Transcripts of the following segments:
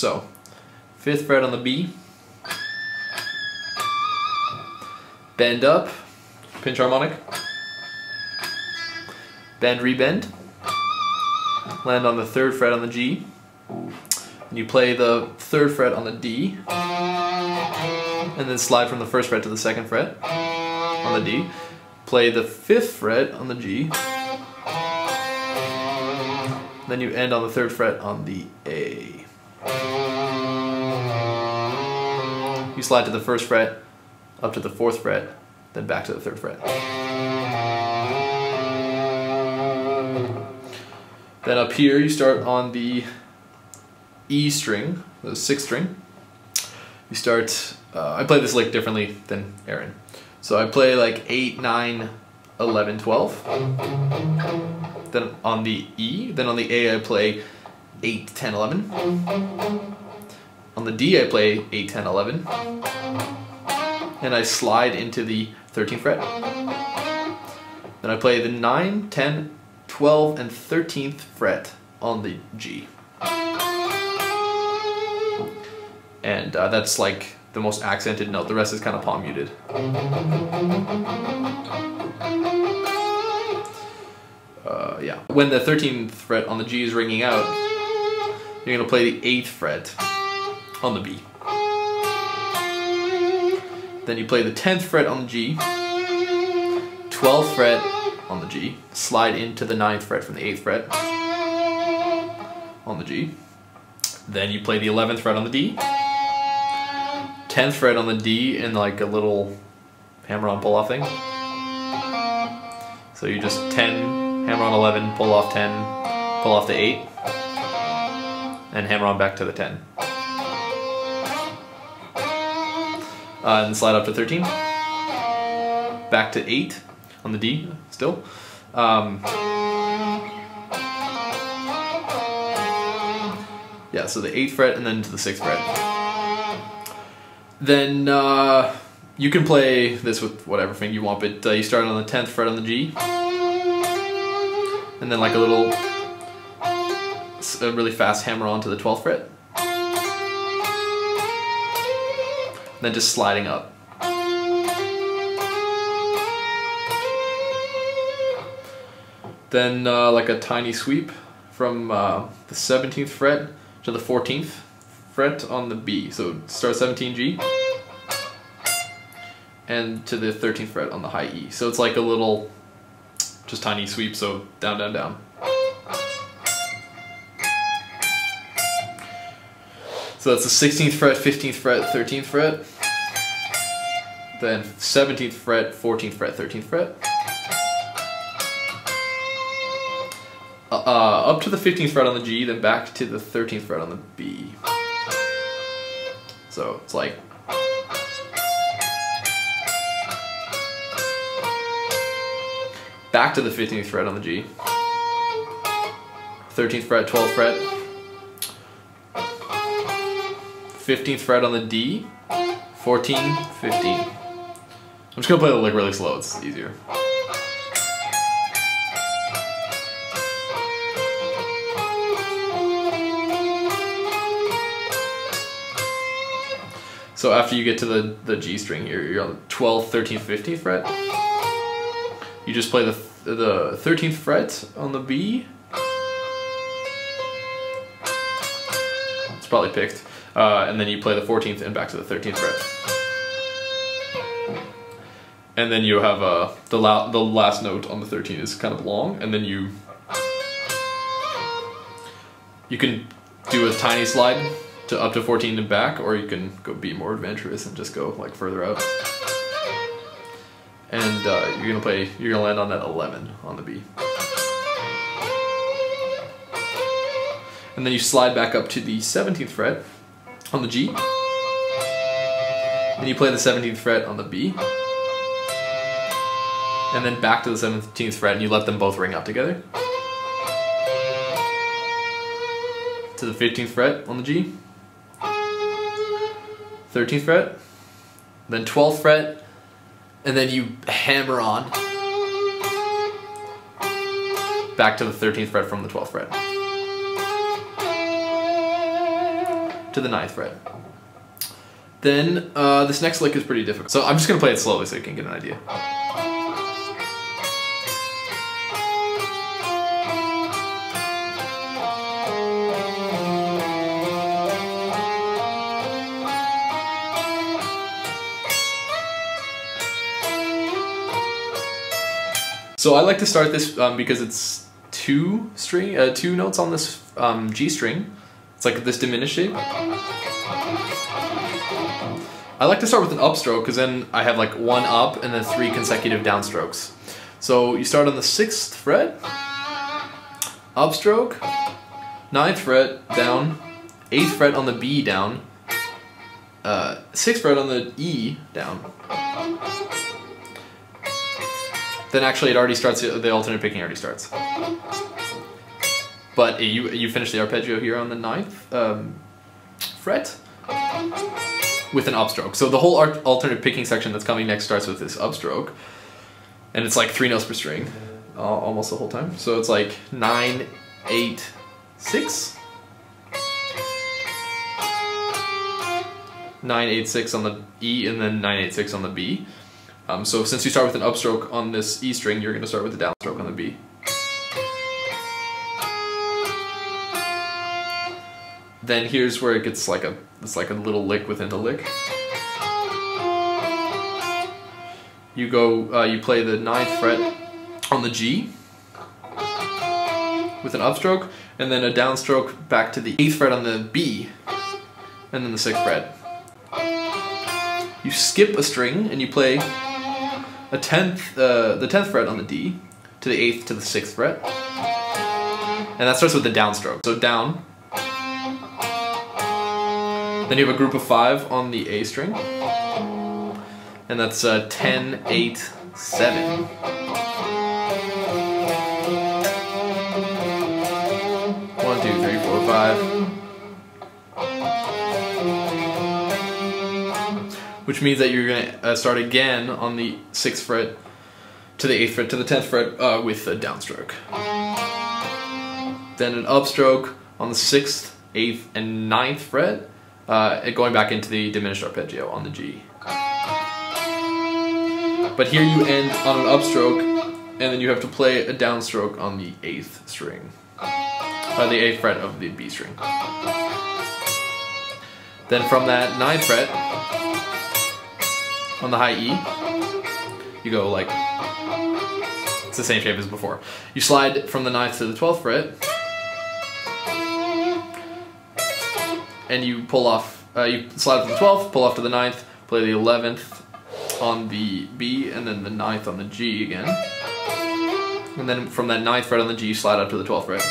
So 5th fret on the B, bend up, pinch harmonic, bend, rebend, land on the 3rd fret on the G, and you play the 3rd fret on the D, and then slide from the 1st fret to the 2nd fret on the D, play the 5th fret on the G, then you end on the 3rd fret on the A. You slide to the 1st fret, up to the 4th fret, then back to the 3rd fret. Then up here you start on the E string, the 6th string. You start, I play this lick differently than Aaron. So I play like 8, 9, 11, 12. Then on the E, then on the A I play 8, 10, 11. On the D I play 8, 10, 11. And I slide into the 13th fret. Then I play the 9, 10, 12, and 13th fret on the G. And that's like the most accented note. The rest is kind of palm muted. Yeah. When the 13th fret on the G is ringing out, you're going to play the 8th fret on the B. Then you play the 10th fret on the G, 12th fret on the G, slide into the 9th fret from the 8th fret on the G. Then you play the 11th fret on the D, 10th fret on the D in like a little hammer-on pull-off thing. So you just 10, hammer on 11, pull off 10, pull off the 8, and hammer on back to the 10. And slide up to 13, back to 8 on the D still. Yeah, so the 8th fret and then to the 6th fret. Then you can play this with whatever thing you want, but you start on the 10th fret on the G, and then like a really fast hammer on to the 12th fret. And then just sliding up. Then like a tiny sweep from the 17th fret to the 14th fret on the B. So start 17 G and to the 13th fret on the high E. So it's like a little, just tiny sweep, so down, down, down. So that's the 16th fret, 15th fret, 13th fret. Then 17th fret, 14th fret, 13th fret. Up to the 15th fret on the G, then back to the 13th fret on the B. So it's like back to the 15th fret on the G, 13th fret, 12th fret, 15th fret on the D, 14, 15. I'm just gonna play the lick really slow, it's easier. So after you get to the G string here, you're on the 12th, 13th, 15th fret. You just play the 13th fret on the B. It's probably picked. And then you play the 14th and back to the 13th fret. And then you have the last note on the 13th is kind of long, and then you can do a tiny slide to up to 14 and back, or you can go be more adventurous and just go like further out. And you're gonna land on that 11 on the B. And then you slide back up to the 17th fret on the G. Then you play the 17th fret on the B. And then back to the 17th fret, and you let them both ring out together. To the 15th fret on the G. 13th fret. Then 12th fret. And then you hammer on back to the 13th fret from the 12th fret. to the 9th fret. Then this next lick is pretty difficult. So I'm just going to play it slowly so you can get an idea. So I like to start this because it's two notes on this G string. It's like this diminished shape. I like to start with an upstroke because then I have like 1 up and then 3 consecutive downstrokes. So you start on the 6th fret, upstroke, 9th fret down, 8th fret on the B down, 6th fret on the E down. Then actually it already starts, the alternate picking already starts. But you finish the arpeggio here on the 9th fret with an upstroke. So the whole alternate picking section that's coming next starts with this upstroke. And it's like 3 notes per string, almost the whole time. So it's like 9, 8, 6. 9, 8, 6 on the E and then 9, 8, 6 on the B. So since you start with an upstroke on this E string, you're going to start with a downstroke on the B. Then here's where it gets like it's like a little lick within the lick. You go, you play the 9th fret on the G with an upstroke, and then a downstroke back to the 8th fret on the B, and then the 6th fret. You skip a string and you play the 10th fret on the D to the 8th to the 6th fret, and that starts with the downstroke. So down. Then you have a group of 5 on the A string, and that's 10, 8, 7. 1, 2, 3, 4, 5. Which means that you're going to start again on the 6th fret to the 8th fret to the 10th fret with a downstroke. Then an upstroke on the 6th, 8th, and 9th fret, going back into the diminished arpeggio on the G. But here you end on an upstroke, and then you have to play a downstroke on the 8th string, the 8th fret of the B string. Then from that 9th fret, on the high E, you go like, it's the same shape as before. You slide from the 9th to the 12th fret, and you pull off, you slide from the 12th, pull off to the 9th, play the 11th on the B, and then the 9th on the G again. And then from that 9th fret on the G, you slide up to the 12th fret.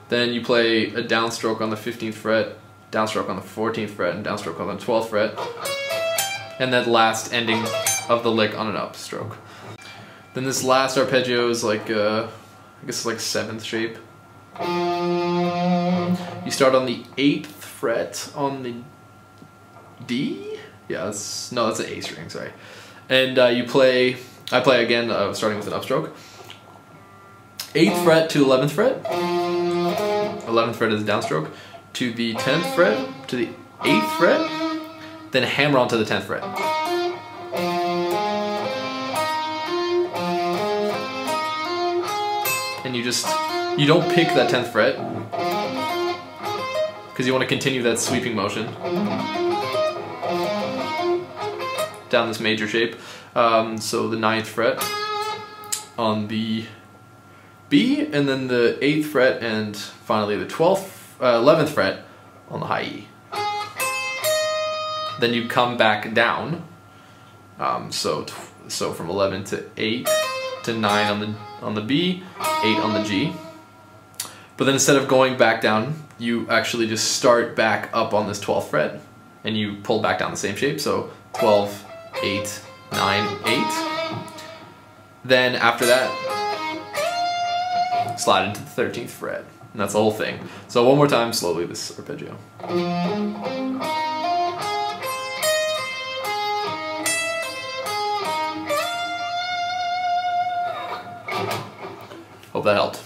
Then you play a downstroke on the 15th fret, downstroke on the 14th fret, and downstroke on the 12th fret. And that last ending of the lick on an upstroke. Then this last arpeggio is like, I guess it's like 7th shape. You start on the 8th fret on the D? Yeah, that's an A string, sorry. And I play again, starting with an upstroke. 8th fret to 11th fret. 11th fret is a downstroke. To the 10th fret, to the 8th fret, then hammer onto the 10th fret. And you don't pick that 10th fret, because you want to continue that sweeping motion down this major shape. So the 9th fret on the B, and then the 8th fret, and finally the 11th fret on the high E. Then you come back down, so from 11 to 8 to 9 on the B, 8 on the G. But then instead of going back down, you actually just start back up on this 12th fret, and you pull back down the same shape. So 12, 8, 9, 8. Then after that, slide into the 13th fret, and that's the whole thing. So one more time, slowly, this arpeggio. Hope that helped.